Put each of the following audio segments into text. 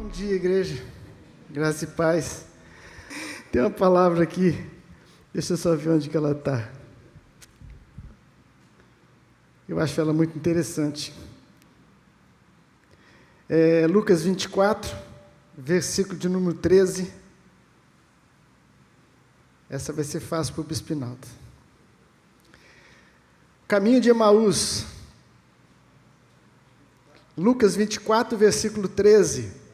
Bom dia, igreja. Graça e paz. Tem uma palavra aqui. Deixa eu só ver onde que ela está. Eu acho ela muito interessante. Lucas 24, versículo de número 13. Essa vai ser fácil para o Bispo Pinaldo. Caminho de Emaús. Lucas 24, versículo 13.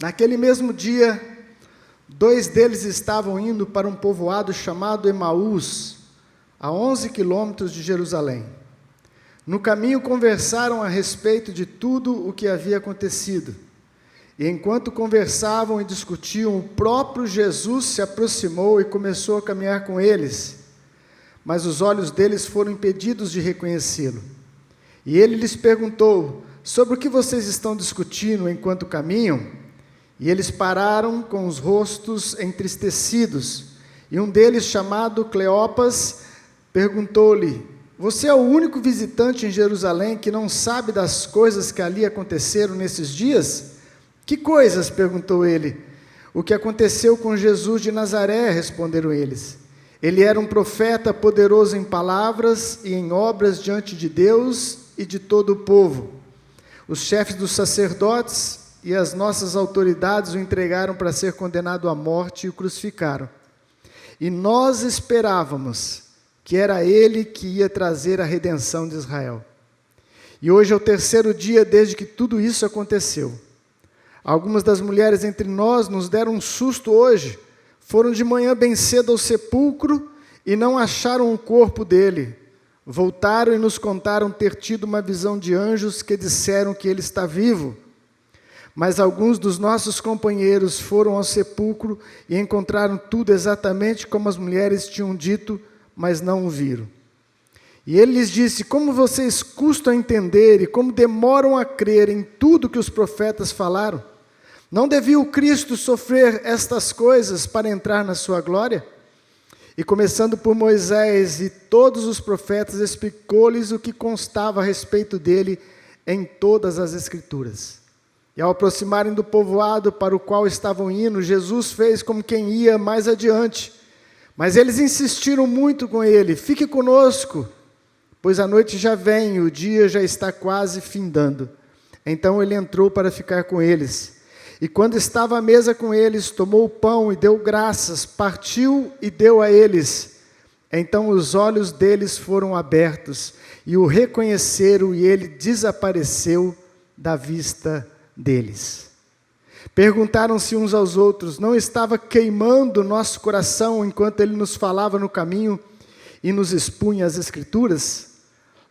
Naquele mesmo dia, 2 deles estavam indo para um povoado chamado Emaús, a 11 quilômetros de Jerusalém. No caminho conversaram a respeito de tudo o que havia acontecido. E enquanto conversavam e discutiam, o próprio Jesus se aproximou e começou a caminhar com eles. Mas os olhos deles foram impedidos de reconhecê-lo. E ele lhes perguntou: sobre o que vocês estão discutindo enquanto caminham? E eles pararam com os rostos entristecidos. E um deles, chamado Cleopas, perguntou-lhe: você é o único visitante em Jerusalém que não sabe das coisas que ali aconteceram nesses dias? Que coisas? Perguntou ele. O que aconteceu com Jesus de Nazaré, responderam eles. Ele era um profeta poderoso em palavras e em obras diante de Deus e de todo o povo. Os chefes dos sacerdotes e as nossas autoridades o entregaram para ser condenado à morte e o crucificaram. E nós esperávamos que era ele que ia trazer a redenção de Israel. E hoje é o 3º dia desde que tudo isso aconteceu. Algumas das mulheres entre nós nos deram um susto hoje. Foram de manhã bem cedo ao sepulcro e não acharam o corpo dele. Voltaram e nos contaram ter tido uma visão de anjos que disseram que ele está vivo. Mas alguns dos nossos companheiros foram ao sepulcro e encontraram tudo exatamente como as mulheres tinham dito, mas não o viram. E ele lhes disse: como vocês custam a entender e como demoram a crer em tudo que os profetas falaram? Não devia o Cristo sofrer estas coisas para entrar na sua glória? E começando por Moisés e todos os profetas, explicou-lhes o que constava a respeito dele em todas as Escrituras. E ao aproximarem do povoado para o qual estavam indo, Jesus fez como quem ia mais adiante. Mas eles insistiram muito com ele: fique conosco, pois a noite já vem e o dia já está quase findando. Então ele entrou para ficar com eles. E quando estava à mesa com eles, tomou o pão e deu graças, partiu e deu a eles. Então os olhos deles foram abertos e o reconheceram, e ele desapareceu da vista deles. Perguntaram-se uns aos outros: não estava queimando nosso coração enquanto ele nos falava no caminho e nos expunha as Escrituras?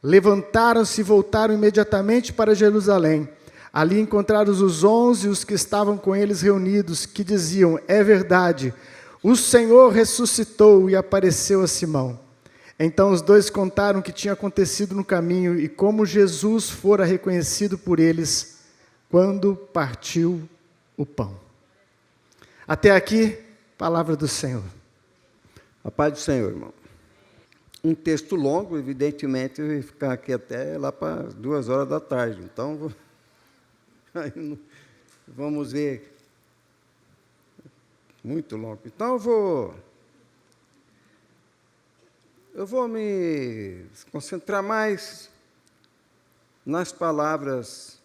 Levantaram-se e voltaram imediatamente para Jerusalém. Ali encontraram os 11 e os que estavam com eles reunidos, que diziam: é verdade, o Senhor ressuscitou e apareceu a Simão. Então os 2 contaram o que tinha acontecido no caminho e como Jesus fora reconhecido por eles quando partiu o pão. Até aqui, palavra do Senhor. A paz do Senhor, irmão. Um texto longo, evidentemente, eu ia ficar aqui até lá para 2 horas da tarde. Então, vamos ver. Muito longo. Então, eu vou me concentrar mais nas palavras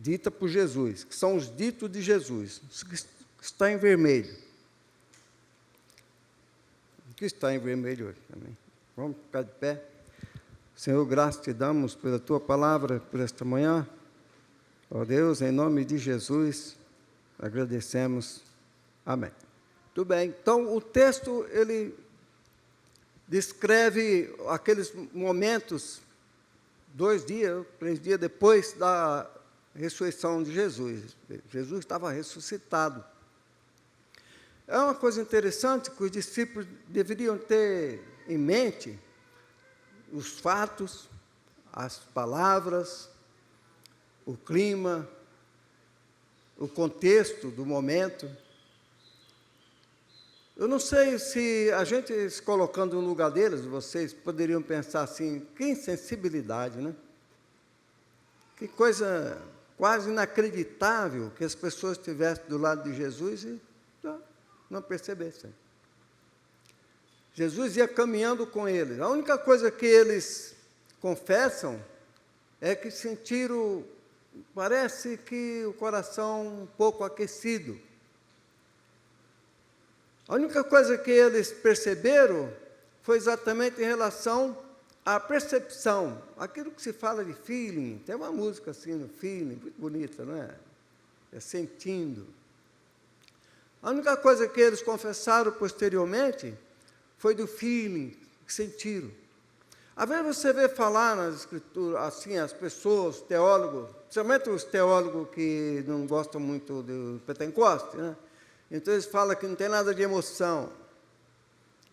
ditas por Jesus, que são os ditos de Jesus, que está em vermelho. O que está em vermelho hoje também. Vamos ficar de pé. Senhor, graças te damos pela tua palavra, por esta manhã. Ó Deus, em nome de Jesus, agradecemos. Amém. Tudo bem. Então, o texto, ele descreve aqueles momentos, 2 dias, 3 dias depois da ressurreição de Jesus. Jesus estava ressuscitado. É uma coisa interessante que os discípulos deveriam ter em mente os fatos, as palavras, o clima, o contexto do momento. Eu não sei se a gente se colocando no lugar deles, vocês poderiam pensar assim: que insensibilidade, né? Que coisa quase inacreditável que as pessoas estivessem do lado de Jesus e não percebessem. Jesus ia caminhando com eles. A única coisa que eles confessam é que sentiram, parece que o coração um pouco aquecido. A única coisa que eles perceberam foi exatamente em relação à percepção, aquilo que se fala de feeling. Tem uma música assim no feeling, muito bonita, não é? É sentindo. A única coisa que eles confessaram posteriormente foi do feeling, que sentiram. Às vezes você vê falar nas escrituras, assim, as pessoas, os teólogos, principalmente os teólogos que não gostam muito do Pentecoste, né? Então eles falam que não tem nada de emoção,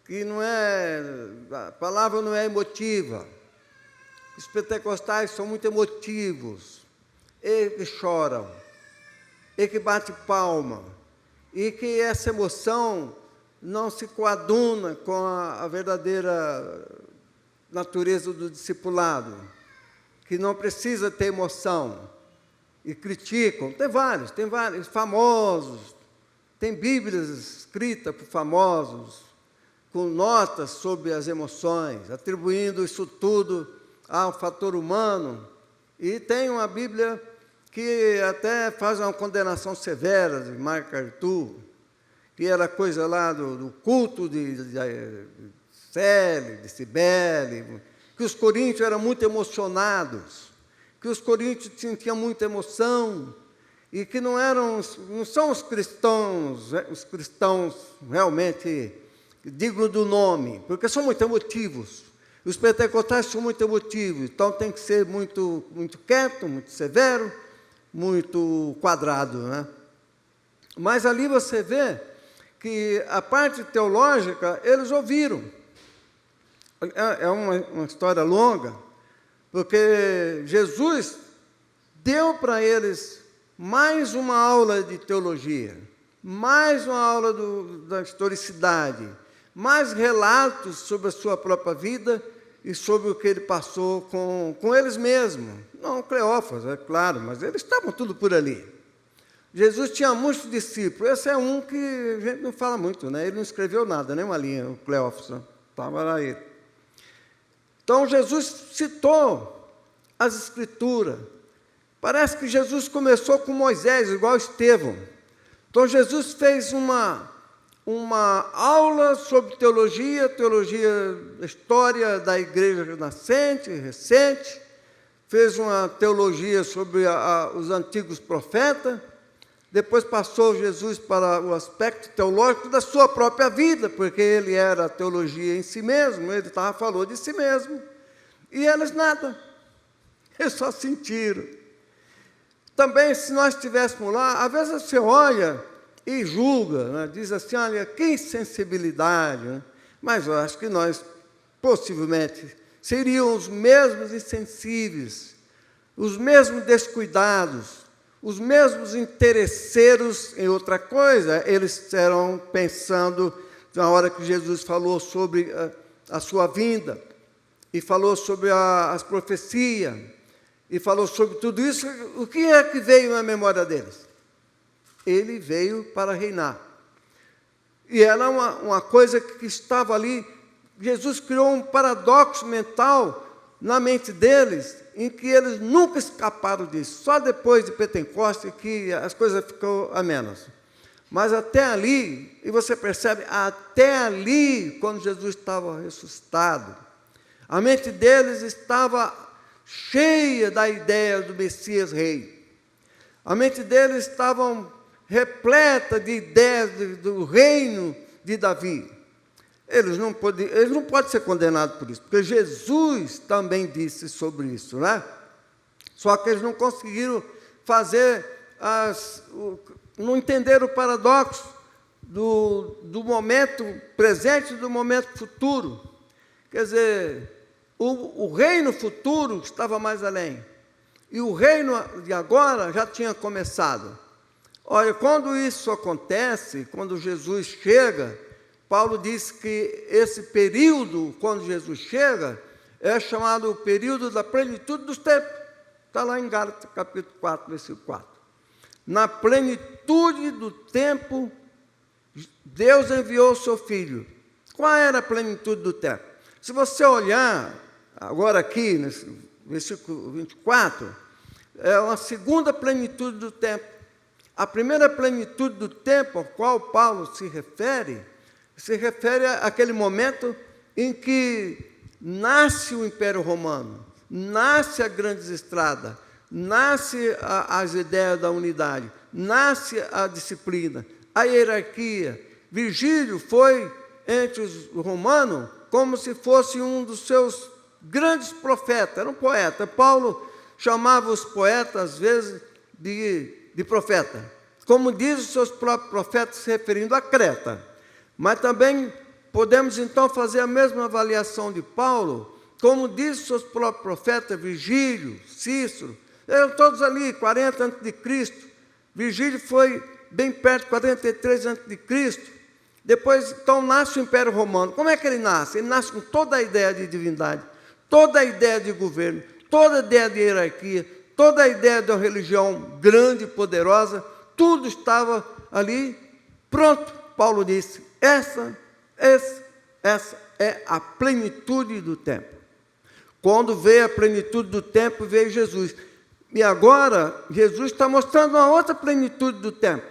que não é, a palavra não é emotiva, os pentecostais são muito emotivos, e que choram, e que bate palma, e que essa emoção não se coaduna com a verdadeira natureza do discipulado, que não precisa ter emoção, e criticam. Tem vários famosos, tem Bíblias escritas por famosos, com notas sobre as emoções, atribuindo isso tudo ao fator humano, e tem uma Bíblia que até faz uma condenação severa de Mark Arthur, que era coisa lá do culto de Célia, de Cibele, que os coríntios eram muito emocionados, que os coríntios tinham muita emoção, e que não são os cristãos realmente dignos do nome, porque são muito emotivos. Os pentecostais são muito emotivos, então tem que ser muito, muito quieto, muito severo, muito quadrado, né? Mas ali você vê que a parte teológica eles ouviram. É uma história longa, porque Jesus deu para eles mais uma aula de teologia, mais uma aula da historicidade, mais relatos sobre a sua própria vida e sobre o que ele passou com eles mesmos. Não Cleófas, é claro, mas eles estavam tudo por ali. Jesus tinha muitos discípulos. Esse é um que a gente não fala muito, né? Ele não escreveu nada, nem uma linha, o Cleófas, né? Estava lá ele. Então, Jesus citou as Escrituras. Parece que Jesus começou com Moisés, igual Estevão. Então, Jesus fez uma aula sobre teologia da história da igreja nascente, recente, fez uma teologia sobre os antigos profetas, depois passou Jesus para o aspecto teológico da sua própria vida, porque ele era a teologia em si mesmo, ele falou de si mesmo, e eles nada, eles só sentiram. Também, se nós estivéssemos lá, às vezes você olha e julga, né? Diz assim, olha, que insensibilidade, né? Mas eu acho que nós, possivelmente, seríamos os mesmos insensíveis, os mesmos descuidados, os mesmos interesseiros em outra coisa. Eles eram pensando, na hora que Jesus falou sobre a sua vinda, e falou sobre as profecias, e falou sobre tudo isso, o que é que veio na memória deles? Ele veio para reinar. E era uma coisa que estava ali. Jesus criou um paradoxo mental na mente deles, em que eles nunca escaparam disso. Só depois de Pentecoste que as coisas ficam amenas. Mas até ali, e você percebe, até ali, quando Jesus estava ressuscitado, a mente deles estava cheia da ideia do Messias Rei. A mente deles estava repleta de ideias do reino de Davi. Eles não podem ser condenados por isso, porque Jesus também disse sobre isso, né? Só que eles não conseguiram não entenderam o paradoxo do momento presente e do momento futuro. Quer dizer, o reino futuro estava mais além, e o reino de agora já tinha começado. Olha, quando isso acontece, quando Jesus chega, Paulo diz que esse período, quando Jesus chega, é chamado o período da plenitude dos tempos. Está lá em Gálatas, capítulo 4, versículo 4. Na plenitude do tempo, Deus enviou o seu Filho. Qual era a plenitude do tempo? Se você olhar, agora aqui, nesse versículo 24, é uma segunda plenitude do tempo. A primeira plenitude do tempo ao qual Paulo se refere àquele momento em que nasce o Império Romano, nasce a Grande Estrada, nasce as ideias da unidade, nasce a disciplina, a hierarquia. Virgílio foi, entre os romanos, como se fosse um dos seus grandes profetas, era um poeta. Paulo chamava os poetas, às vezes, de profeta, como diz os seus próprios profetas, se referindo a Creta. Mas também podemos, então, fazer a mesma avaliação de Paulo, como diz os seus próprios profetas, Virgílio, Cícero, eram todos ali, 40 a.C., Virgílio foi bem perto, 43 a.C., depois, então, nasce o Império Romano. Como é que ele nasce? Ele nasce com toda a ideia de divindade, toda a ideia de governo, toda a ideia de hierarquia, toda a ideia de uma religião grande e poderosa, tudo estava ali pronto. Paulo disse, essa é a plenitude do tempo. Quando veio a plenitude do tempo, veio Jesus. E agora, Jesus está mostrando uma outra plenitude do tempo.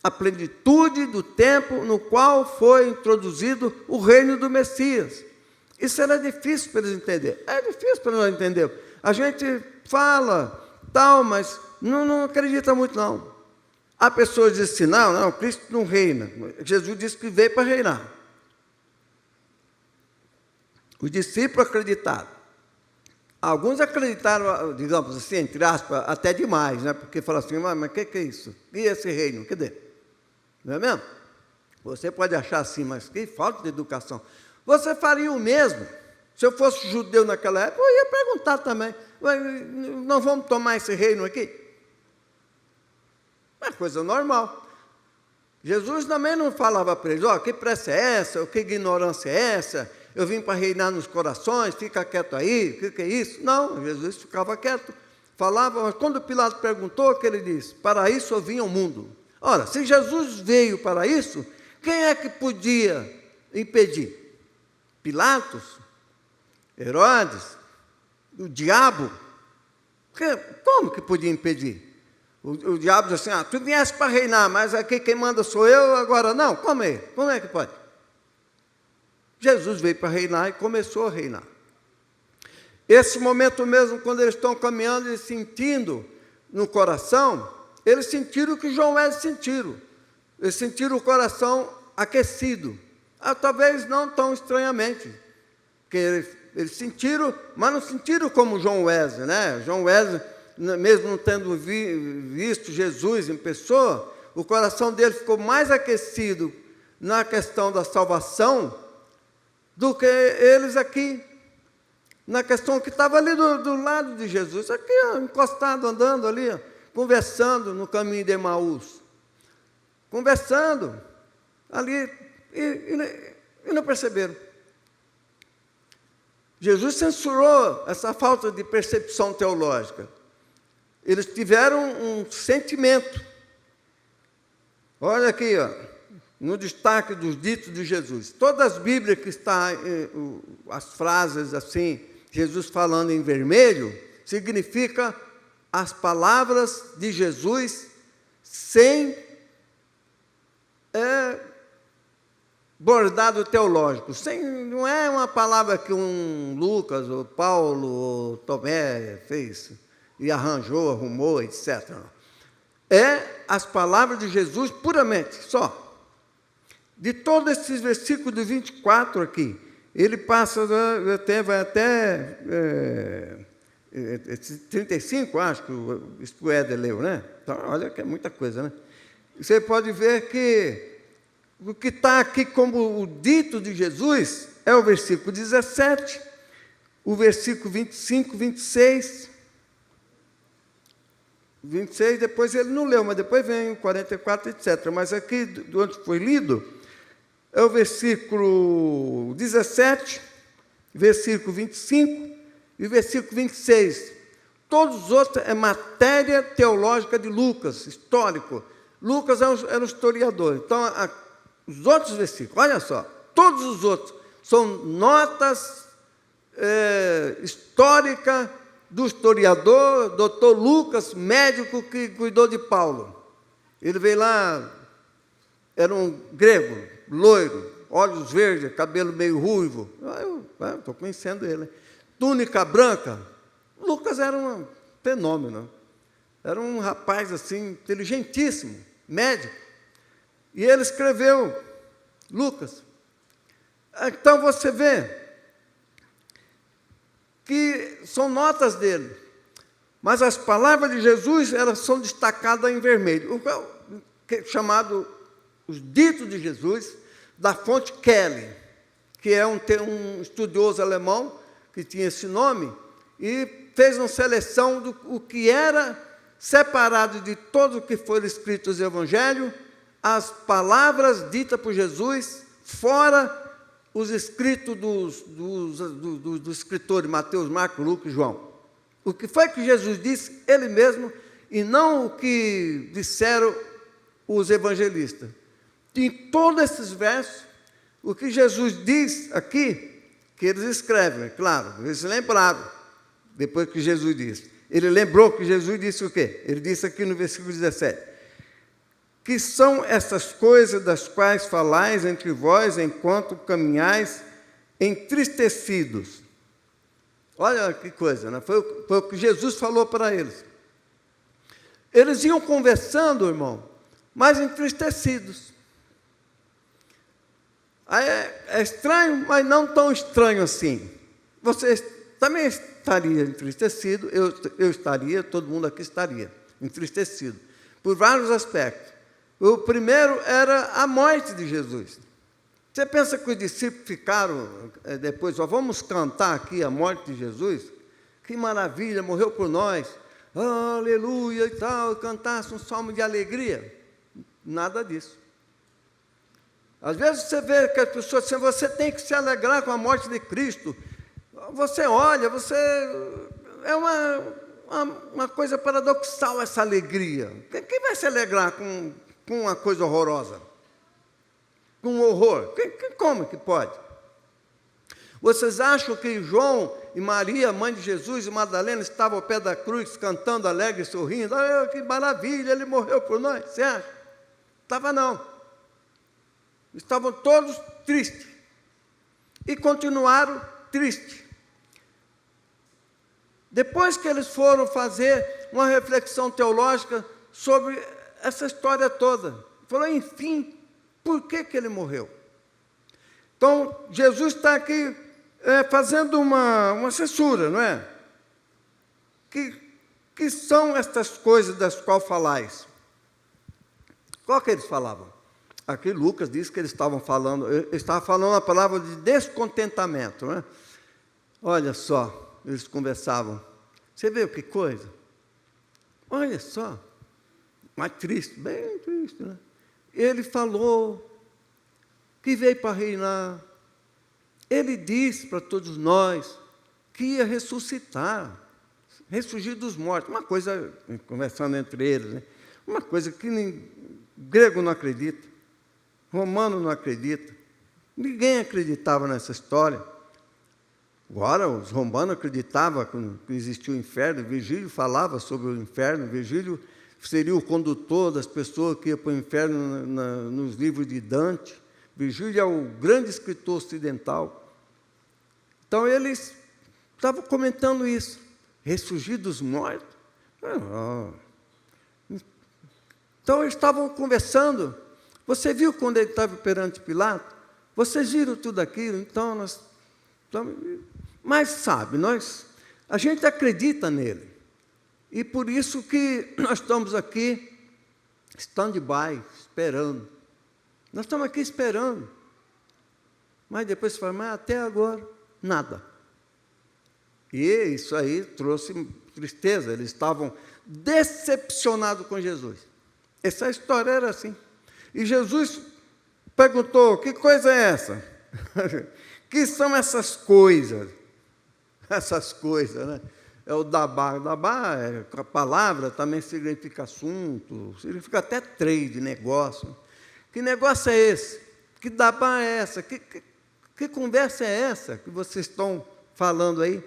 A plenitude do tempo no qual foi introduzido o reino do Messias. Isso era difícil para eles entenderem. É difícil para nós entendermos. A gente fala, tal, mas não acredita muito, não. Há pessoas que dizem assim, não, Cristo não reina. Jesus disse que veio para reinar. Os discípulos acreditaram. Alguns acreditaram, digamos assim, entre aspas, até demais, né? Porque falaram assim, mas o que é isso? E esse reino? Cadê? Não é mesmo? Você pode achar assim, mas que falta de educação. Você faria o mesmo. Se eu fosse judeu naquela época, eu ia perguntar também, não vamos tomar esse reino aqui? É coisa normal. Jesus também não falava para eles, que pressa é essa, que ignorância é essa, eu vim para reinar nos corações, fica quieto aí, o que é isso? Não, Jesus ficava quieto, falava, mas quando Pilatos perguntou, o que ele disse? Para isso eu vim ao mundo. Ora, se Jesus veio para isso, quem é que podia impedir? Pilatos? Herodes? O diabo? Como que podia impedir? O diabo diz assim, tu viesse para reinar, mas aqui quem manda sou eu, agora não, como é que pode? Jesus veio para reinar e começou a reinar. Esse momento mesmo, quando eles estão caminhando e sentindo no coração, eles sentiram o que João Wesley sentiram. Eles sentiram o coração aquecido. Talvez não tão estranhamente, porque eles sentiram, mas não sentiram como João Wesley, né? João Wesley, mesmo não tendo visto Jesus em pessoa, o coração dele ficou mais aquecido na questão da salvação do que eles aqui, na questão que estava ali do lado de Jesus, aqui encostado, andando ali, conversando no caminho de Emaús, conversando ali, e não perceberam. Jesus censurou essa falta de percepção teológica. Eles tiveram um sentimento. Olha aqui, no destaque dos ditos de Jesus. Todas as Bíblias que estão, as frases assim, Jesus falando em vermelho, significa as palavras de Jesus sem bordado teológico. Não é uma palavra que um Lucas, ou Paulo, ou Tomé fez e arrumou, etc. É as palavras de Jesus puramente, só. De todos esses versículos de 24 aqui, ele passa, vai até 35, acho que o Éder leu, né? Então, olha que é muita coisa, né? Você pode ver que o que está aqui como o dito de Jesus é o versículo 17, o versículo 25, 26, depois ele não leu, mas depois vem o 44, etc. Mas aqui, de onde foi lido, é o versículo 17, versículo 25 e o versículo 26. Todos os outros é matéria teológica de Lucas, histórico. Lucas era um historiador. Então, os outros versículos, olha só, todos os outros são notas históricas do historiador, doutor Lucas, médico que cuidou de Paulo. Ele veio lá, era um grego, loiro, olhos verdes, cabelo meio ruivo. Eu estou conhecendo ele. Túnica branca. Lucas era um fenômeno. Era um rapaz assim, inteligentíssimo, médico. E ele escreveu, Lucas. Então você vê que são notas dele. Mas as palavras de Jesus, elas são destacadas em vermelho. Chamado os ditos de Jesus, da fonte Kelly, que é um estudioso alemão que tinha esse nome, e fez uma seleção do que era separado de todo o que foi escrito nos Evangelhos, as palavras ditas por Jesus, fora os escritos dos escritores Mateus, Marcos, Lucas e João. O que foi que Jesus disse, ele mesmo, e não o que disseram os evangelistas. Em todos esses versos, o que Jesus diz aqui, que eles escrevem, claro, eles lembraram, depois que Jesus disse. Ele lembrou que Jesus disse o quê? Ele disse aqui no versículo 17, que são essas coisas das quais falais entre vós, enquanto caminhais entristecidos. Olha que coisa, né? Foi o que Jesus falou para eles. Eles iam conversando, irmão, mas entristecidos. Aí é estranho, mas não tão estranho assim. Você também estaria entristecido, eu estaria, todo mundo aqui estaria entristecido, por vários aspectos. O primeiro era a morte de Jesus. Você pensa que os discípulos ficaram, depois, vamos cantar aqui a morte de Jesus? Que maravilha, morreu por nós, aleluia e tal, cantasse um salmo de alegria. Nada disso. Às vezes você vê que as pessoas dizem, você tem que se alegrar com a morte de Cristo. Você olha, é uma coisa paradoxal essa alegria. Quem vai se alegrar com uma coisa horrorosa? Com um horror? Como que pode? Vocês acham que João e Maria, mãe de Jesus, e Madalena estavam ao pé da cruz, cantando alegre e sorrindo? Que maravilha, ele morreu por nós, você acha? Estava não. Estavam todos tristes. E continuaram tristes. Depois que eles foram fazer uma reflexão teológica sobre essa história toda, falou, enfim, por que ele morreu? Então, Jesus está aqui fazendo uma censura, não é? Que são estas coisas das quais falais? Qual que eles falavam? Aqui Lucas diz que eles estavam falando, a palavra de descontentamento, não é? Olha só, eles conversavam. Você vê que coisa? Olha só, mas triste, bem triste, né? Ele falou que veio para reinar. Ele disse para todos nós que ia ressuscitar, ressurgir dos mortos. Uma coisa, conversando entre eles, né? Uma coisa que grego não acredita, romano não acredita, ninguém acreditava nessa história. Agora, os romanos acreditavam que existia o inferno, Virgílio falava sobre o inferno, Virgílio seria o condutor das pessoas que iam para o inferno nos livros de Dante. Virgílio é o grande escritor ocidental. Então, eles estavam comentando isso, ressurgir dos mortos. Então, eles estavam conversando. Você viu quando ele estava perante Pilato? Vocês viram tudo aquilo? Então, nós estamos... Mas, sabe, a gente acredita nele. E por isso que nós estamos aqui, stand-by, esperando. Nós estamos aqui esperando. Mas depois você fala, mas até agora, nada. E isso aí trouxe tristeza. Eles estavam decepcionados com Jesus. Essa história era assim. E Jesus perguntou, que coisa é essa? Que são essas coisas? Essas coisas, né? é o dabá. Dabá, a palavra também significa assunto, significa até trade, negócio. Que negócio é esse? Que dabá é essa? Que conversa é essa que vocês estão falando aí?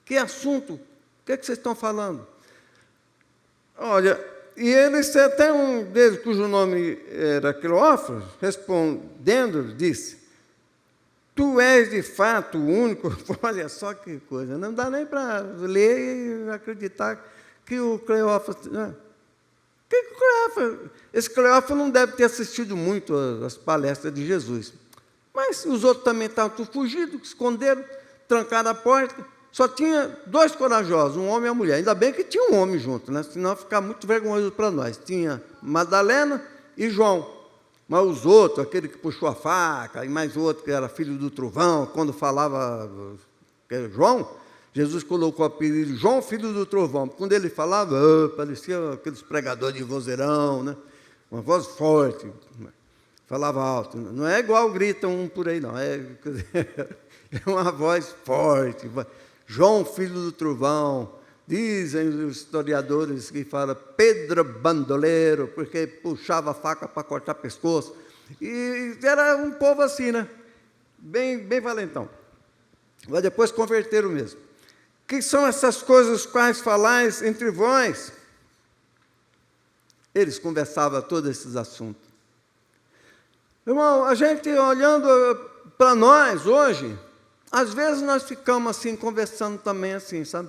Que assunto? O que é que vocês estão falando? Olha, e eles, até um deles, cujo nome era Cleófas, respondendo, disse: tu és de fato o único. Olha só que coisa, não dá nem para ler e acreditar que o Cleófas. Esse Cleófas não deve ter assistido muito às palestras de Jesus. Mas os outros também estavam tudo fugidos, esconderam, trancaram a porta. Só tinha 2 corajosos, um homem e uma mulher. Ainda bem que tinha um homem junto, né? Senão ia ficar muito vergonhoso para nós. Tinha Madalena e João. Mas os outros, aquele que puxou a faca, e mais outro que era filho do trovão, quando falava que era João, Jesus colocou o apelido João, filho do trovão. Quando ele falava, parecia aqueles pregadores de vozeirão, né? Uma voz forte, falava alto. Não é igual gritam um por aí, não. É uma voz forte. João, filho do trovão. Dizem os historiadores que fala Pedro Bandoleiro, porque puxava a faca para cortar pescoço. E era um povo assim, né? Bem valentão. Mas depois converteram mesmo. Que são essas coisas quais falais entre vós? Eles conversavam todos esses assuntos. Irmão, a gente olhando para nós hoje, às vezes nós ficamos assim, conversando também assim, sabe?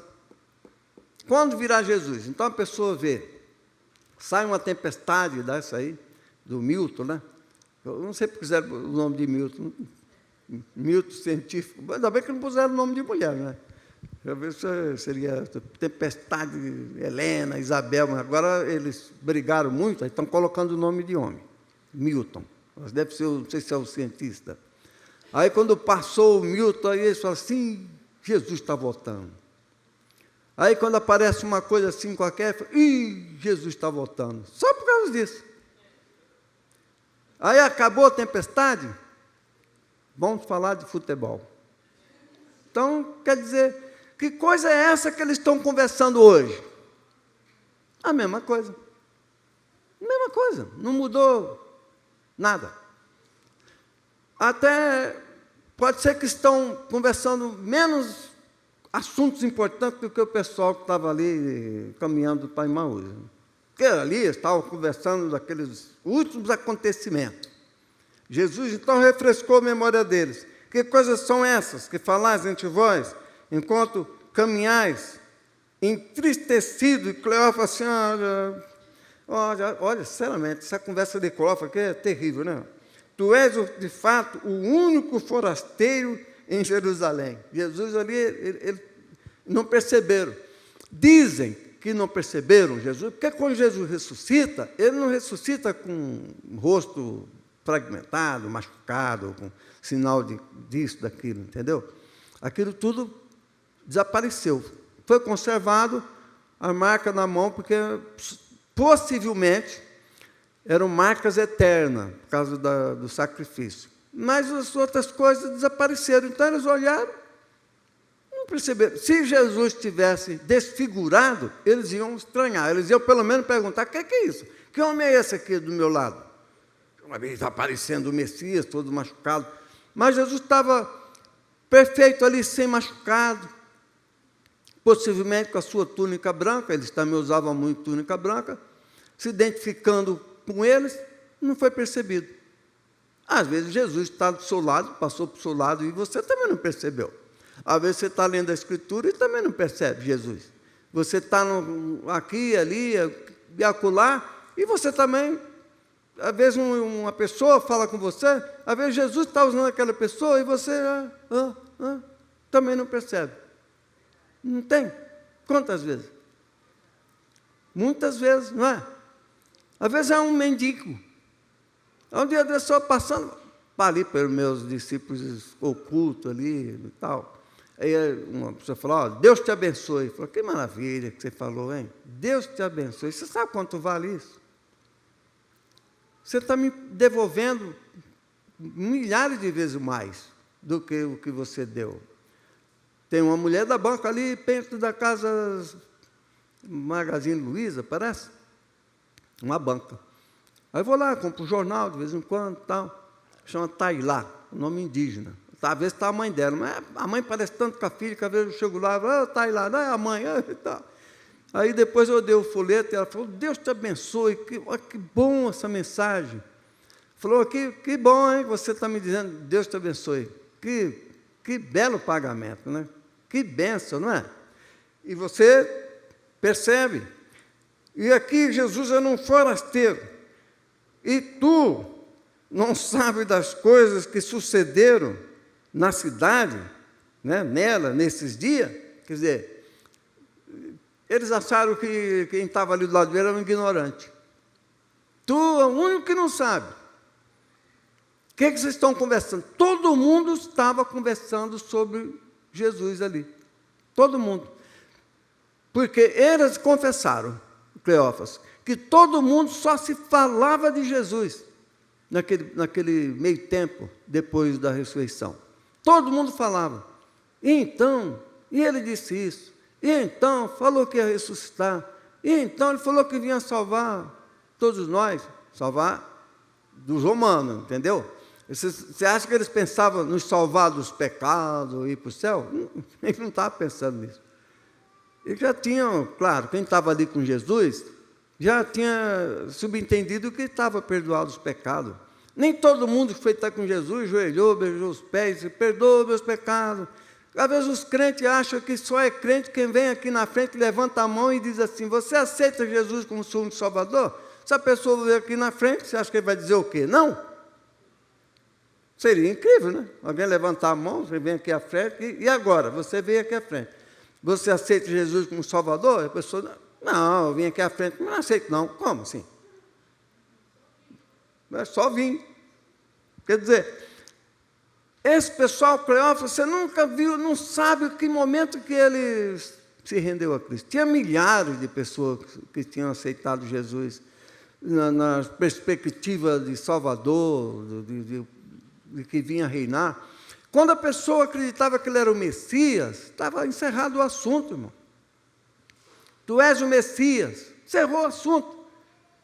Quando virá Jesus, então a pessoa vê, sai uma tempestade dessa aí, do Milton, né? Eu não sei porque fizeram o nome de Milton, Milton científico, ainda bem que não puseram o nome de mulher, né? Eu vejo se seria tempestade, Helena, Isabel, mas agora eles brigaram muito, aí estão colocando o nome de homem, Milton. Mas deve ser, não sei se é o cientista. Aí quando passou o Milton, aí eles falam assim, Jesus está voltando. Aí quando aparece uma coisa assim qualquer, fala, Jesus está voltando. Só por causa disso. Aí acabou a tempestade, vamos falar de futebol. Então, quer dizer, que coisa é essa que eles estão conversando hoje? A mesma coisa. Mesma coisa, não mudou nada. Até pode ser que estão conversando menos assuntos importantes do que o pessoal que estava ali caminhando para Emaús. Porque ali estavam conversando daqueles últimos acontecimentos. Jesus então refrescou a memória deles. Que coisas são essas que falais entre vós, enquanto caminhais entristecido? E Cleófas assim, olha, sinceramente, essa conversa de Cleófas aqui é terrível, né? Tu és, de fato, o único forasteiro em Jerusalém. Jesus ali, ele não perceberam. Dizem que não perceberam Jesus, porque quando Jesus ressuscita, ele não ressuscita com o rosto fragmentado, machucado, com sinal disso, daquilo, entendeu? Aquilo tudo desapareceu. Foi conservado a marca na mão, porque possivelmente eram marcas eternas, por causa do sacrifício. Mas as outras coisas desapareceram. Então eles olharam, não perceberam. Se Jesus tivesse desfigurado, eles iam estranhar. Eles iam pelo menos perguntar, o que é isso? Que homem é esse aqui do meu lado? Uma vez aparecendo o Messias, todo machucado. Mas Jesus estava perfeito ali, sem machucado. Possivelmente com a sua túnica branca, eles também usavam muito túnica branca, se identificando com eles, não foi percebido. Às vezes Jesus está do seu lado, passou para o seu lado e você também não percebeu. Às vezes você está lendo a Escritura e também não percebe Jesus. Você está aqui, ali, e acolá, e você também, às vezes uma pessoa fala com você, às vezes Jesus está usando aquela pessoa e você também não percebe. Não tem? Quantas vezes? Muitas vezes, não é? Às vezes é um mendigo. Um dia desse só passando ali pelos meus discípulos ocultos ali e tal. Aí uma pessoa falou, Deus te abençoe. Eu falei, que maravilha que você falou, hein? Deus te abençoe. Você sabe quanto vale isso? Você está me devolvendo milhares de vezes mais do que o que você deu. Tem uma mulher da banca ali perto da casa Magazine Luiza, parece? Uma banca. Aí eu vou lá, compro um jornal de vez em quando, tal. Chama Tailá, nome indígena. Às vezes está a mãe dela, mas a mãe parece tanto com a filha, que às vezes eu chego lá, Tailá, não é a mãe, tal. Aí depois eu dei o folheto e ela falou, Deus te abençoe, que bom essa mensagem. Falou, que bom, hein, você está me dizendo, Deus te abençoe. Que belo pagamento, né? Que bênção, não é? E você percebe. E aqui Jesus era um forasteiro. E tu não sabes das coisas que sucederam na cidade, né, nela, nesses dias? Quer dizer, eles acharam que quem estava ali do lado dele era um ignorante. Tu é o único que não sabe. O que vocês estão conversando? Todo mundo estava conversando sobre Jesus ali. Todo mundo. Porque eles confessaram, Cleófas, que todo mundo só se falava de Jesus naquele meio tempo, depois da ressurreição. Todo mundo falava. E ele disse isso. E então, falou que ia ressuscitar. E então, ele falou que vinha salvar todos nós. Salvar dos romanos, entendeu? Você acha que eles pensavam nos salvar dos pecados e ir para o céu? Eles não estavam pensando nisso. Eles já tinham, claro, quem estava ali com Jesus, já tinha subentendido que estava perdoado os pecados. Nem todo mundo que foi estar com Jesus, joelhou, beijou os pés, disse, perdoa meus pecados. Às vezes os crentes acham que só é crente quem vem aqui na frente, levanta a mão e diz assim, você aceita Jesus como seu único Salvador? Se a pessoa vir aqui na frente, você acha que ele vai dizer o quê? Não. Seria incrível, né? Alguém levantar a mão, você vem aqui à frente, e agora? Você veio aqui à frente. Você aceita Jesus como Salvador? A pessoa, não, eu vim aqui à frente, mas não aceito não. Como assim? É só vir. Quer dizer, esse pessoal, Cleófas, você nunca viu, não sabe que momento que ele se rendeu a Cristo. Tinha milhares de pessoas que tinham aceitado Jesus na perspectiva de Salvador, de que vinha reinar. Quando a pessoa acreditava que ele era o Messias, estava encerrado o assunto, irmão. Tu és o Messias, encerrou o assunto.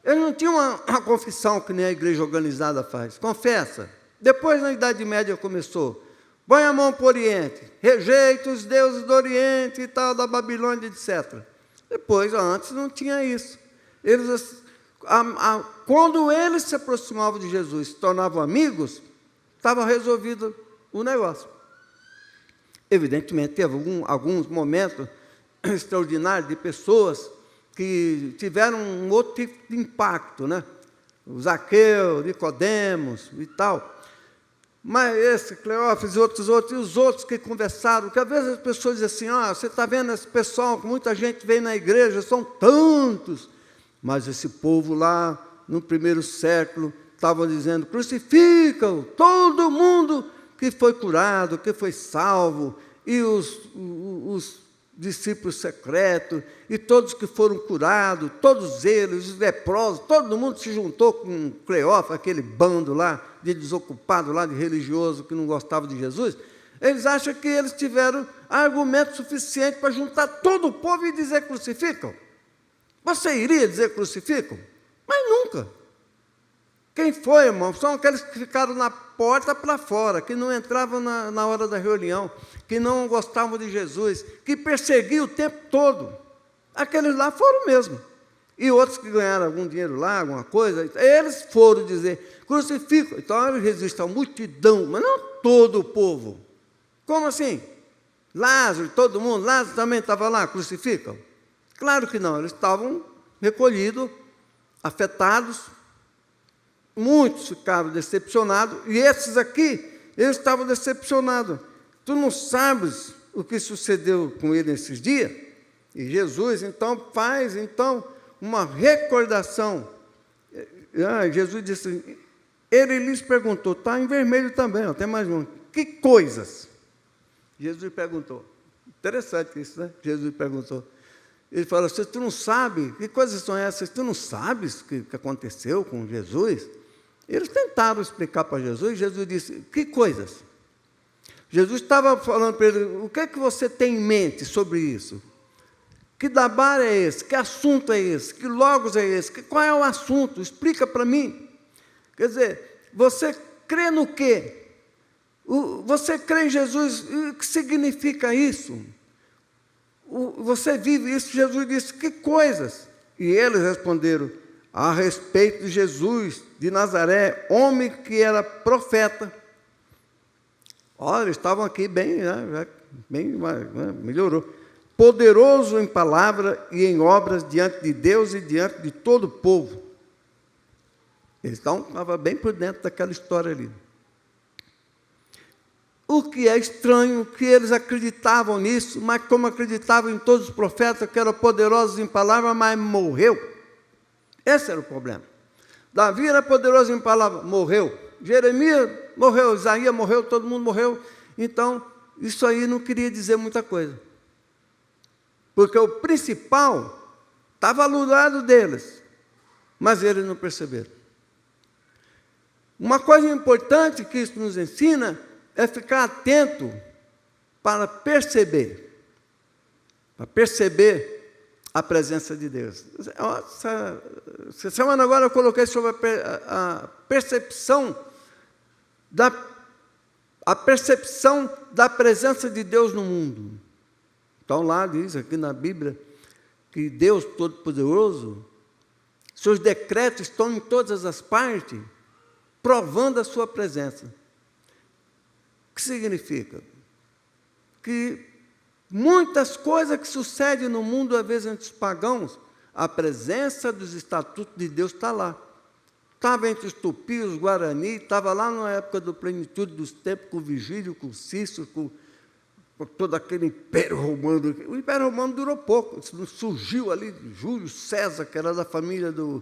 Ele não tinha uma confissão que nem a igreja organizada faz. Confessa. Depois, na Idade Média, começou. Põe a mão para o Oriente. Rejeita os deuses do Oriente e tal, da Babilônia, etc. Depois, antes, não tinha isso. Quando eles se aproximavam de Jesus, se tornavam amigos, estava resolvido o negócio. Evidentemente, teve alguns momentos extraordinários de pessoas que tiveram um outro tipo de impacto, né? O Zaqueu, Nicodemos e tal. Mas esse, Cleófas e os outros que conversaram, que às vezes as pessoas dizem assim, você está vendo esse pessoal, que muita gente vem na igreja, são tantos. Mas esse povo lá, no primeiro século, estavam dizendo, crucificam todo mundo que foi curado, que foi salvo, e os discípulos secretos, e todos que foram curados, todos eles, os leprosos, todo mundo se juntou com Cleófas, aquele bando lá, de desocupado lá, de religioso, que não gostava de Jesus. Eles acham que eles tiveram argumento suficiente para juntar todo o povo e dizer crucificam. Você iria dizer crucificam? Mas nunca. Quem foi, irmão? São aqueles que ficaram na porta para fora, que não entravam na hora da reunião, que não gostavam de Jesus, que perseguiam o tempo todo. Aqueles lá foram mesmo. E outros que ganharam algum dinheiro lá, alguma coisa, eles foram dizer, crucificam. Então, eles resistem à multidão, mas não todo o povo. Como assim? Lázaro, todo mundo, Lázaro também estava lá, crucificam? Claro que não, eles estavam recolhidos, afetados. Muitos ficaram decepcionados, e esses aqui, eles estavam decepcionados. Tu não sabes o que sucedeu com ele nesses dias? E Jesus, então, faz uma recordação. Jesus disse, ele lhes perguntou, está em vermelho também, tem mais um, que coisas? Jesus perguntou, interessante isso, né? Jesus perguntou, ele falou, se tu não sabe, que coisas são essas? Tu não sabes o que aconteceu com Jesus? Eles tentaram explicar para Jesus, e Jesus disse, que coisas? Jesus estava falando para ele, o que é que você tem em mente sobre isso? Que dabar é esse? Que assunto é esse? Que logos é esse? Qual é o assunto? Explica para mim. Quer dizer, você crê no quê? Você crê em Jesus? O que significa isso? Você vive isso? Jesus disse, que coisas? E eles responderam, a respeito de Jesus de Nazaré, homem que era profeta. Olha, eles estavam aqui bem, né, melhorou. Poderoso em palavra e em obras diante de Deus e diante de todo o povo. Eles estavam bem por dentro daquela história ali. O que é estranho, que eles acreditavam nisso, mas como acreditavam em todos os profetas, que eram poderosos em palavra, mas morreu. Esse era o problema. Davi era poderoso em palavra, morreu. Jeremias morreu, Isaías morreu, todo mundo morreu. Então, isso aí não queria dizer muita coisa. Porque o principal estava ao lado deles, mas eles não perceberam. Uma coisa importante que isso nos ensina é ficar atento para perceber a presença de Deus. Essa semana agora eu coloquei sobre a percepção da presença de Deus no mundo. Então lá diz aqui na Bíblia que Deus Todo-Poderoso, seus decretos estão em todas as partes, provando a sua presença. O que significa? Que muitas coisas que sucedem no mundo, às vezes entre os pagãos, a presença dos estatutos de Deus está lá. Estava entre os tupis, os guarani, estava lá na época da plenitude dos tempos, com Vigílio, com Cícero, com todo aquele Império Romano. O Império Romano durou pouco, surgiu ali Júlio César, que era da família do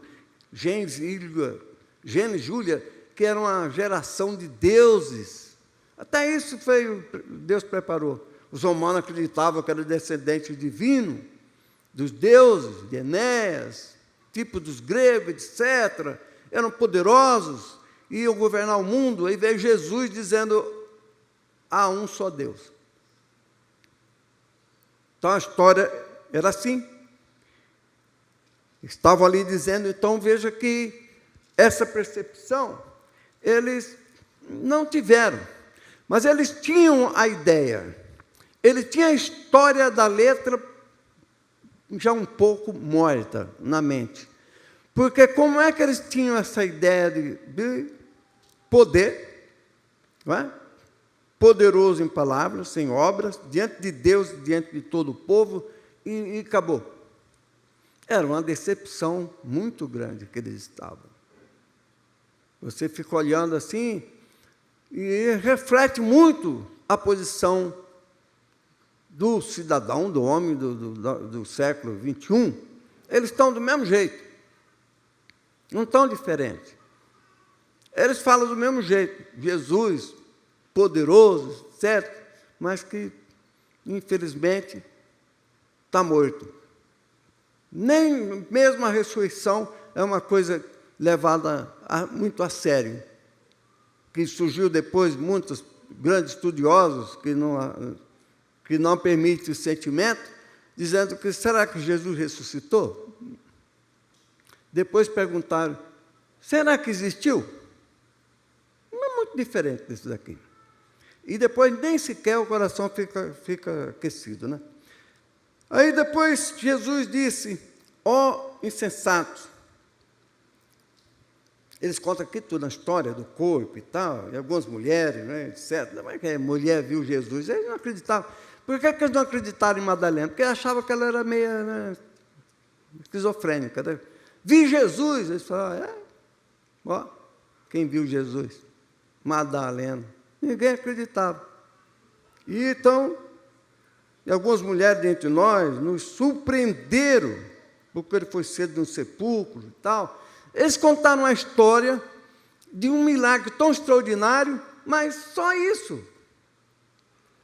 Gênesis e Júlia, que era uma geração de deuses. Até isso Deus preparou. Os romanos acreditavam que era descendente divino, dos deuses, de Enéas, tipo dos gregos, etc. Eram poderosos, iam governar o mundo. Aí veio Jesus dizendo, há um só Deus. Então a história era assim. Estavam ali dizendo, então veja que essa percepção eles não tiveram, mas eles tinham a ideia. Ele tinha a história da letra já um pouco morta na mente. Porque como é que eles tinham essa ideia de poder, não é? Poderoso em palavras, sem obras, diante de Deus, diante de todo o povo, e acabou. Era uma decepção muito grande que eles estavam. Você fica olhando assim e reflete muito a posição do cidadão, do homem do século XXI. Eles estão do mesmo jeito, não estão diferentes. Eles falam do mesmo jeito, Jesus, poderoso, certo? Mas que, infelizmente, está morto. Nem mesmo a ressurreição é uma coisa levada muito a sério, que surgiu depois muitos grandes estudiosos que não permitem o sentimento, dizendo que será que Jesus ressuscitou? Depois perguntaram, será que existiu? Não é muito diferente disso daqui. E depois nem sequer o coração fica aquecido, né? Aí depois Jesus disse, ó insensatos. Eles contam aqui tudo na história do corpo e tal, e algumas mulheres, né, etc. Mas que a mulher viu Jesus, eles não acreditavam. Por que eles não acreditaram em Madalena? Porque achavam que ela era meio, né, esquizofrênica. Né? Vi Jesus, eles falaram, ó, quem viu Jesus? Madalena. Ninguém acreditava. E então, algumas mulheres dentre nós nos surpreenderam, porque ele foi cedo no sepulcro e tal. Eles contaram uma história de um milagre tão extraordinário, mas só isso.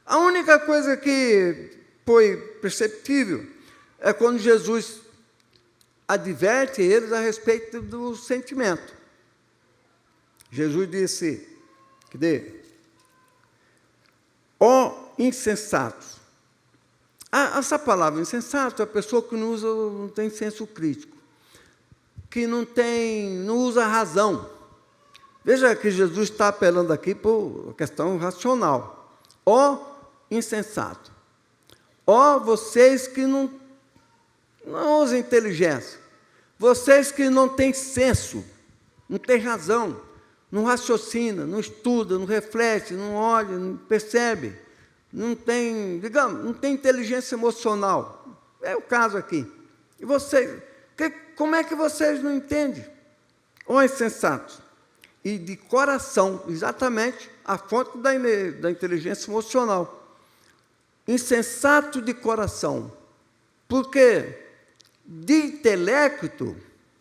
A única coisa que foi perceptível é quando Jesus adverte eles a respeito do sentimento. Jesus disse, Ó insensatos. Essa palavra insensato é a pessoa que não tem senso crítico, que não usa a razão. Veja que Jesus está apelando aqui para a questão racional. Ó insensato. Ó vocês que não usam inteligência. Vocês que não têm senso, não têm razão, não raciocina, não estuda, não reflete, não olha, não percebe, não tem inteligência emocional. É o caso aqui. E vocês, como é que vocês não entendem? Ó insensatos. E de coração, exatamente a fonte da inteligência emocional. Insensato de coração. Porque de intelecto,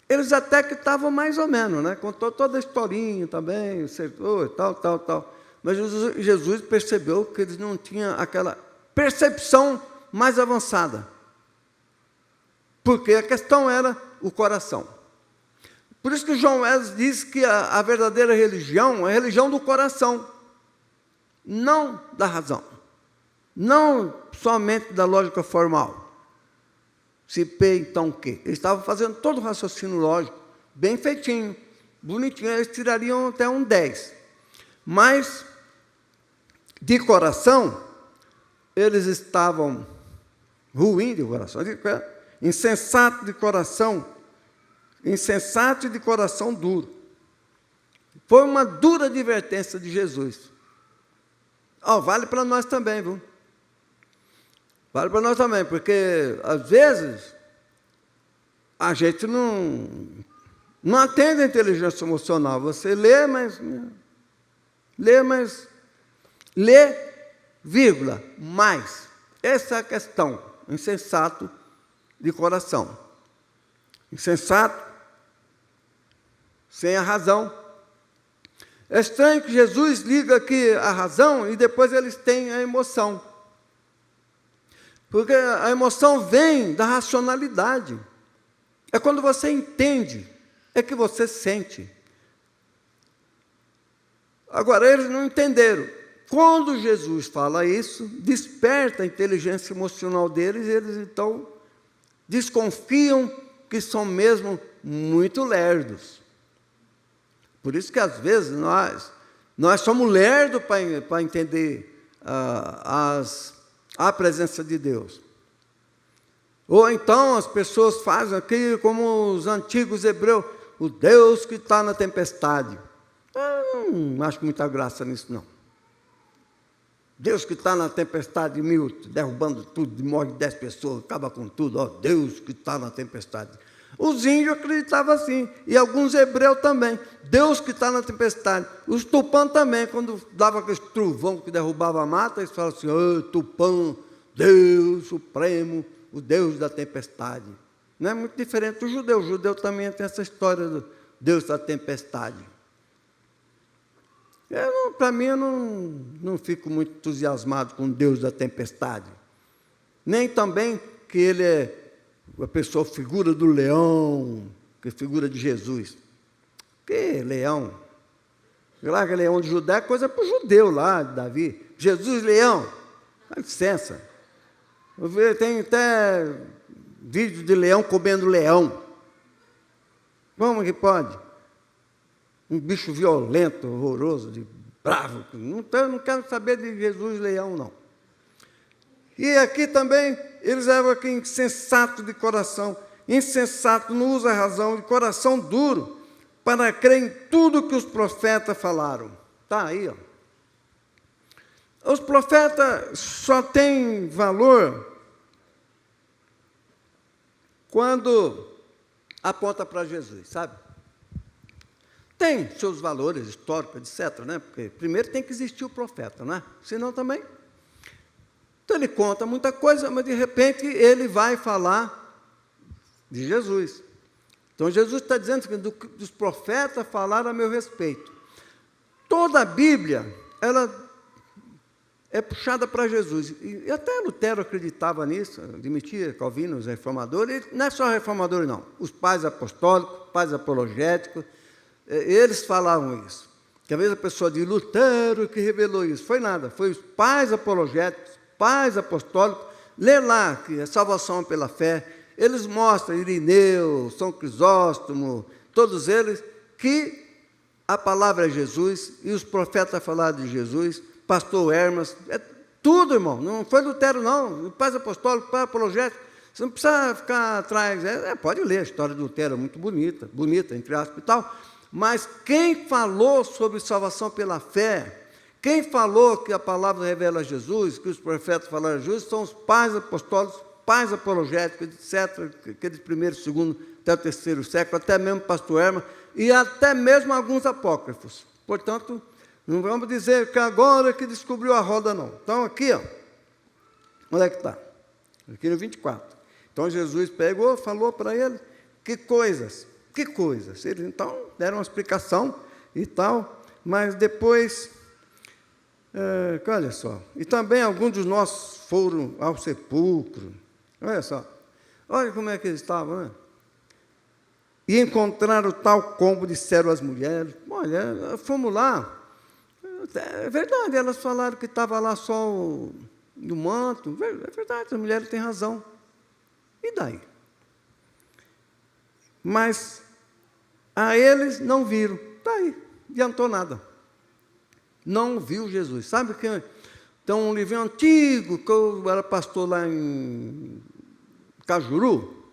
eles até que estavam mais ou menos, né? Contou toda a historinha também, o setor, tal. Mas Jesus percebeu que eles não tinham aquela percepção mais avançada. Porque a questão era o coração. Por isso que João Wesley diz que a verdadeira religião é a religião do coração, não da razão, não somente da lógica formal. Se P, então Q. Eles estavam fazendo todo o raciocínio lógico, bem feitinho, bonitinho, eles tirariam até um 10. Mas, de coração, eles estavam ruins de coração, insensato de coração, insensato e de coração duro. Foi uma dura advertência de Jesus. Vale para nós também, viu? Vale para nós também, porque, às vezes, a gente não atende a inteligência emocional. Você lê, vírgula, mais. Essa é a questão. Insensato de coração. Insensato, sem a razão. É estranho que Jesus liga aqui a razão e depois eles têm a emoção. Porque a emoção vem da racionalidade. É quando você entende, é que você sente. Agora, eles não entenderam. Quando Jesus fala isso, desperta a inteligência emocional deles, e eles então desconfiam que são mesmo muito lerdos. Por isso que, às vezes, nós somos lerdos para entender a presença de Deus. Ou então as pessoas fazem aqui como os antigos hebreus, o Deus que está na tempestade. Eu não acho muita graça nisso, não. Deus que está na tempestade, derrubando tudo, morre 10 pessoas, acaba com tudo. Deus que está na tempestade. Os índios acreditavam assim, e alguns hebreus também. Deus que está na tempestade. Os tupã também, quando dava aquele trovão que derrubava a mata, eles falavam assim, Tupã, Deus supremo, o Deus da tempestade. Não é muito diferente do judeu. O judeu também tem essa história do Deus da tempestade. Para mim, eu não fico muito entusiasmado com o Deus da tempestade. Nem também que ele é a pessoa, figura do leão, que é figura de Jesus. Que leão? Lá que leão de Judá é coisa para o judeu lá, de Davi. Jesus, leão. Dá licença. Tem até vídeo de leão comendo leão. Como que pode? Um bicho violento, horroroso, bravo. Não quero saber de Jesus, leão, não. E aqui também, eles eram aqui insensato de coração. Insensato, não usa a razão, de coração duro, para crer em tudo que os profetas falaram. Está aí, ó. Os profetas só têm valor quando aponta para Jesus, sabe? Tem seus valores históricos, etc., né? Porque primeiro tem que existir o profeta, né? Senão também. Então ele conta muita coisa, mas de repente ele vai falar de Jesus. Então Jesus está dizendo que dos profetas falaram a meu respeito. Toda a Bíblia, ela é puxada para Jesus. E até Lutero acreditava nisso, admitia, Calvino, os reformadores, e não é só reformadores, não. Os pais apostólicos, pais apologéticos, eles falavam isso. Que às vezes a pessoa diz, Lutero que revelou isso. Foi nada, foi os pais apologéticos, pais apostólicos. Lê lá que a salvação é pela fé. Eles mostram, Irineu, São Crisóstomo, todos eles, que a palavra é Jesus, e os profetas falaram de Jesus, pastor Hermas, é tudo, irmão. Não foi Lutero, não. Pais apostólicos, pais apologéticos. Você não precisa ficar atrás. Pode ler a história de Lutero, é muito bonita, entre aspas e tal. Mas quem falou sobre salvação pela fé, quem falou que a palavra revela Jesus, que os profetas falaram de Jesus, são os pais apostólicos, pais apologéticos, etc., aqueles primeiro, segundo, até o terceiro século, até mesmo pastor Hermas, e até mesmo alguns apócrifos. Portanto, não vamos dizer que agora que descobriu a roda, não. Então, aqui, ó, onde é que está? Aqui no 24. Então, Jesus pegou, falou para ele, que coisas? Eles, então, deram uma explicação e tal, mas depois, olha só, e também alguns dos nossos foram ao sepulcro, olha só, olha como é que eles estavam, né? E encontraram tal como disseram as mulheres, olha, fomos lá, é verdade, elas falaram que estava lá só no manto, é verdade, as mulheres têm razão, e daí? Mas a eles não viram, está aí, não adiantou nada. Não viu Jesus. Sabe que tem um livrinho antigo, que eu era pastor lá em Cajuru.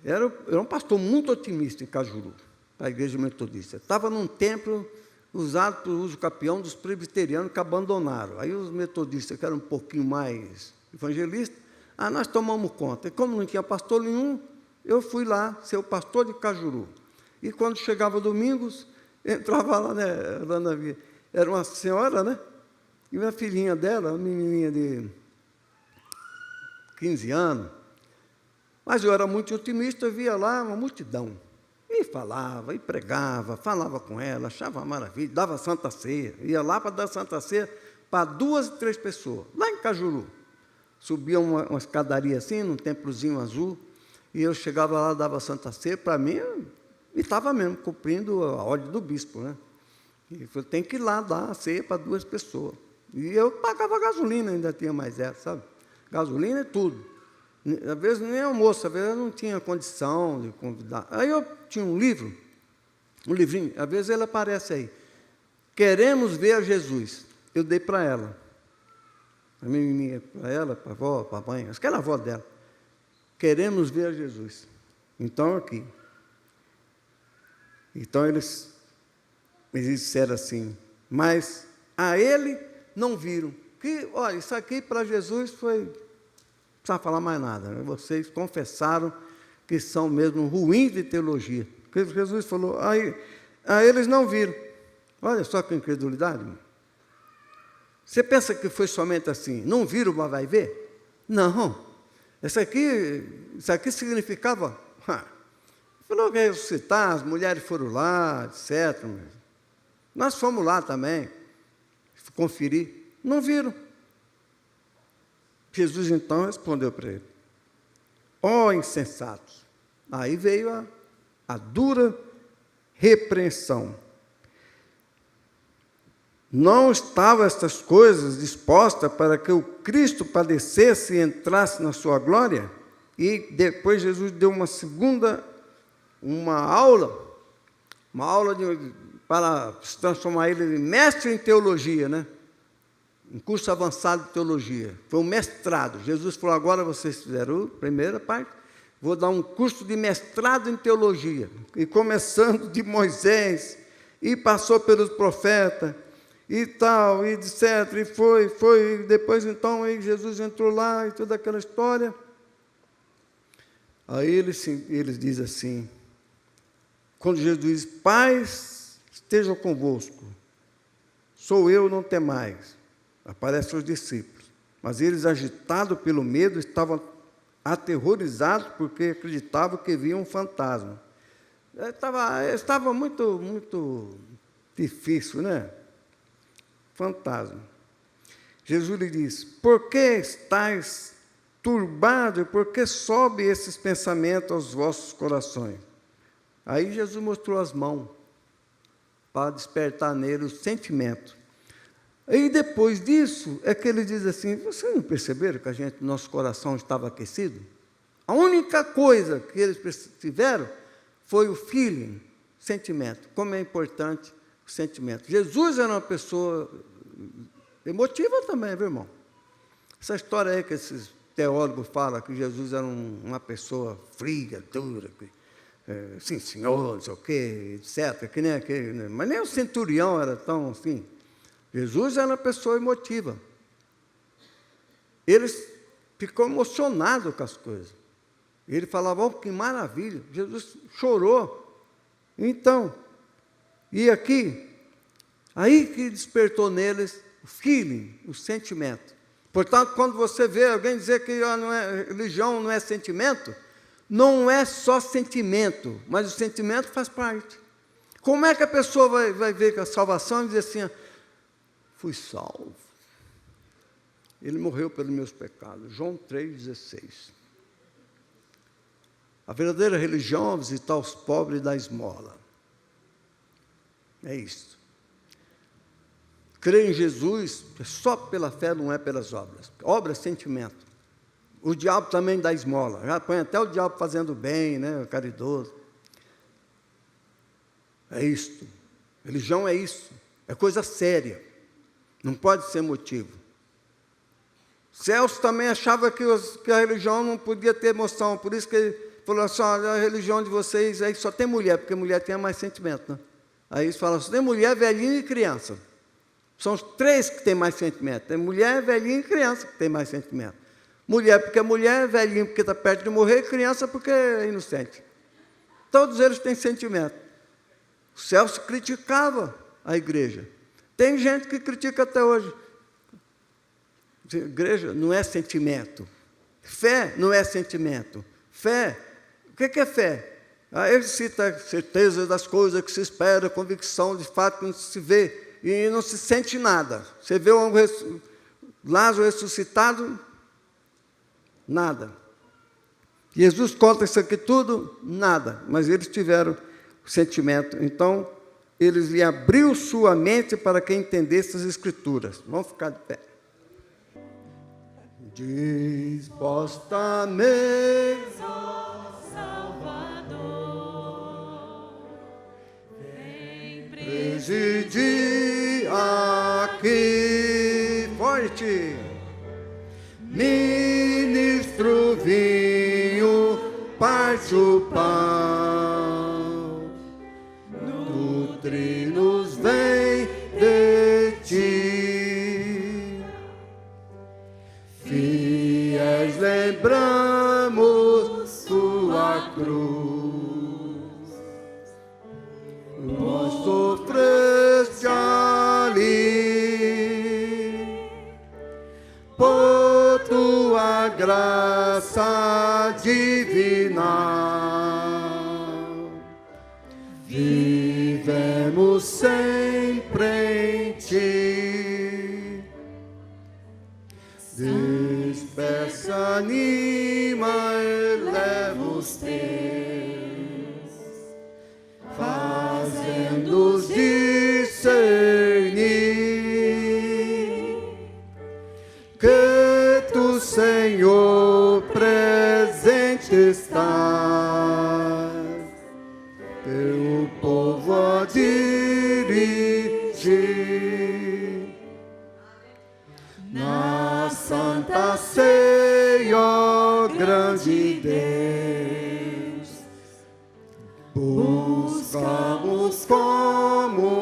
Era um pastor muito otimista em Cajuru, da igreja metodista. Estava num templo usado para o uso capião dos presbiterianos que abandonaram. Aí os metodistas, que eram um pouquinho mais evangelistas, nós tomamos conta. E como não tinha pastor nenhum, eu fui lá ser o pastor de Cajuru. E quando chegava domingos, entrava lá, né, era uma senhora, né? E minha filhinha dela, uma menininha de 15 anos. Mas eu era muito otimista, eu via lá uma multidão. E falava, e pregava, falava com ela, achava maravilha, dava Santa Ceia. Ia lá para dar Santa Ceia para 2, 3 pessoas, lá em Cajuru. Subia uma escadaria assim, num templozinho azul. E eu chegava lá, dava Santa Ceia, para mim, e estava mesmo cumprindo a ordem do bispo, né? E eu tenho que ir lá dar a ceia para 2 pessoas. E eu pagava gasolina, ainda tinha mais essa, sabe? Gasolina e tudo. Às vezes nem almoço, às vezes eu não tinha condição de convidar. Aí eu tinha um livrinho, às vezes ele aparece aí. Queremos ver a Jesus. Eu dei para ela. A menininha, para ela, para a avó, para a mãe, acho que era a avó dela. Queremos ver a Jesus. Então, aqui. Então, eles disseram assim, mas a ele não viram. Que, olha, isso aqui para Jesus foi, não precisa falar mais nada, né? Vocês confessaram que são mesmo ruins de teologia. Porque Jesus falou, a eles não viram. Olha só que incredulidade, irmão. Você pensa que foi somente assim, não viram, mas vai ver? Não. Isso aqui significava, falou que ia ressuscitar, as mulheres foram lá, etc. Nós fomos lá também, conferir, não viram. Jesus então respondeu para ele, ó insensatos. Aí veio a dura repreensão. Não estavam estas coisas dispostas para que o Cristo padecesse e entrasse na sua glória? E depois Jesus deu uma aula para se transformar ele em mestre em teologia, né? Um curso avançado de teologia. Foi um mestrado. Jesus falou, agora vocês fizeram a primeira parte, vou dar um curso de mestrado em teologia. E começando de Moisés, e passou pelos profetas, e tal, e etc. E foi. Depois, então, aí Jesus entrou lá, e toda aquela história. Aí eles dizem assim, quando Jesus diz, paz esteja convosco, sou eu, não temais. Aparecem os discípulos. Mas eles, agitados pelo medo, estavam aterrorizados porque acreditavam que viam um fantasma. Estava muito, muito difícil, né? Fantasma. Jesus lhe disse, por que estáis turbados, por que sobem esses pensamentos aos vossos corações? Aí Jesus mostrou as mãos. para despertar nele o sentimento. E depois disso, é que ele diz assim, vocês não perceberam que nosso coração estava aquecido? A única coisa que eles tiveram foi o feeling, sentimento. Como é importante o sentimento. Jesus era uma pessoa emotiva também, viu, irmão? Essa história aí que esses teólogos falam, que Jesus era uma pessoa fria, dura, sim, senhor, não sei o quê, etc. Que nem aquele, né? Mas nem o centurião era tão assim. Jesus era uma pessoa emotiva. Ele ficou emocionado com as coisas. Ele falava, oh, que maravilha. Jesus chorou. Então, e aqui, aí que despertou neles o feeling, o sentimento. Portanto, quando você vê alguém dizer que religião não é sentimento, não é só sentimento, mas o sentimento faz parte. Como é que a pessoa vai ver que a salvação e dizer assim, fui salvo. Ele morreu pelos meus pecados. João 3,16. A verdadeira religião é visitar os pobres e dar esmola. É isso. Crer em Jesus é só pela fé, não é pelas obras. Obra é sentimento. O diabo também dá esmola. Já põe até o diabo fazendo bem, né? Caridoso. É isto. Religião é isso. É coisa séria. Não pode ser motivo. Celso também achava que a religião não podia ter emoção. Por isso que ele falou assim, olha, a religião de vocês aí só tem mulher, porque mulher tem mais sentimento, né? Aí eles falam, só tem mulher, velhinho e criança. São os três que têm mais sentimento. Tem mulher, velhinho e criança que tem mais sentimento. Mulher porque é mulher, velhinho porque está perto de morrer, e criança porque é inocente. Todos eles têm sentimento. O Celso criticava a igreja. Tem gente que critica até hoje. Igreja não é sentimento. Fé não é sentimento. Fé, o que é fé? Ele cita a certeza das coisas que se espera, convicção de fato que não se vê e não se sente nada. Você vê Lázaro ressuscitado, nada. Jesus conta isso aqui tudo, nada. Mas eles tiveram o sentimento. Então, eles lhe abriu sua mente para que entendesse as Escrituras. Vamos ficar de pé. Dispostamente, ó Salvador, vem presidir aqui, forte, ministro vinho, parte o pão, nutri-nos vem de ti, fiéis lembramos tua cruz, nós sofreste ali, por tua graça divina, vivemos sempre em ti. Despeça, anima, eleva os teus, fazendo-os discernir que tu, Senhor, presente estás, teu povo a dirigir. Na santa ceia, ó grande Deus, buscamos comunhão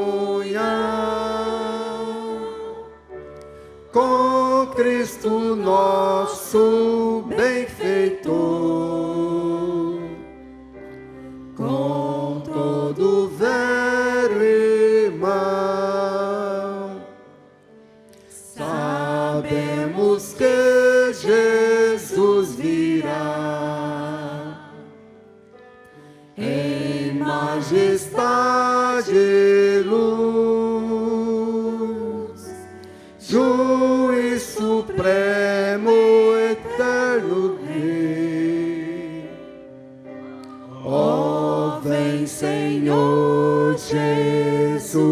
com Cristo nosso benfeitor, com todo velho irmão. Sabemos que Jesus virá em majestade e luz, juiz supremo, eterno Rei. Ó, vem, Senhor Jesus.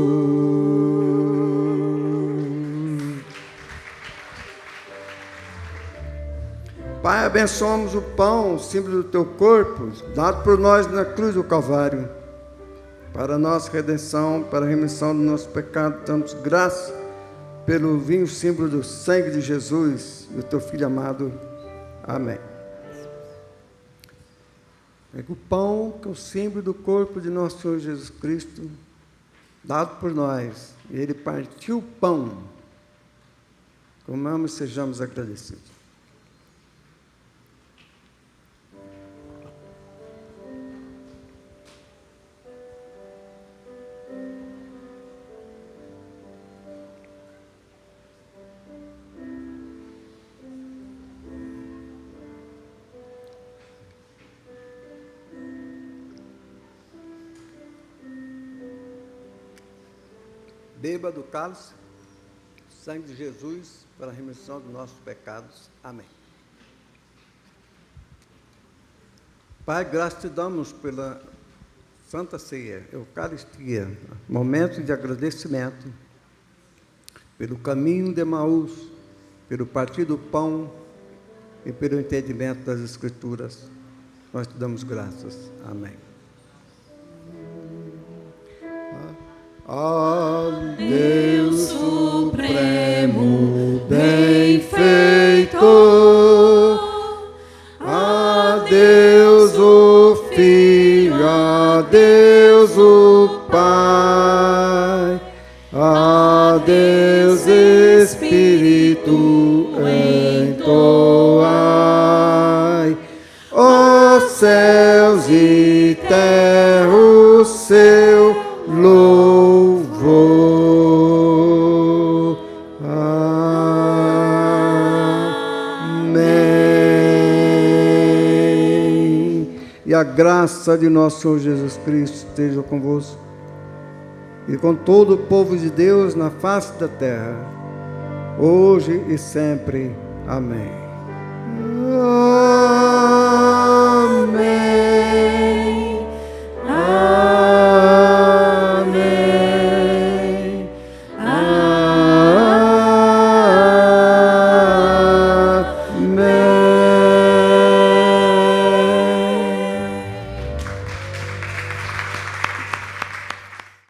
Pai, abençoamos o pão, símbolo do teu corpo, dado por nós na cruz do Calvário, para a nossa redenção, para a remissão do nosso pecado. Damos graça pelo vinho, símbolo do sangue de Jesus, do teu Filho amado. Amém. Pega o pão, que é o símbolo do corpo de nosso Senhor Jesus Cristo, dado por nós. E ele partiu o pão. Comamos e sejamos agradecidos. Beba do cálice, sangue de Jesus, para a remissão dos nossos pecados. Amém. Pai, graças te damos pela Santa Ceia, Eucaristia, momento de agradecimento, pelo caminho de Emaús, pelo partir do pão e pelo entendimento das Escrituras. Nós te damos graças. Amém. Ó Deus supremo, bem feito, a Deus o Filho, a Deus o Pai, a Deus Espírito, entoai, ó céus e terra, o seu louvor. Amém. E a graça de nosso Senhor Jesus Cristo esteja convosco e com todo o povo de Deus na face da terra, hoje e sempre. Amém.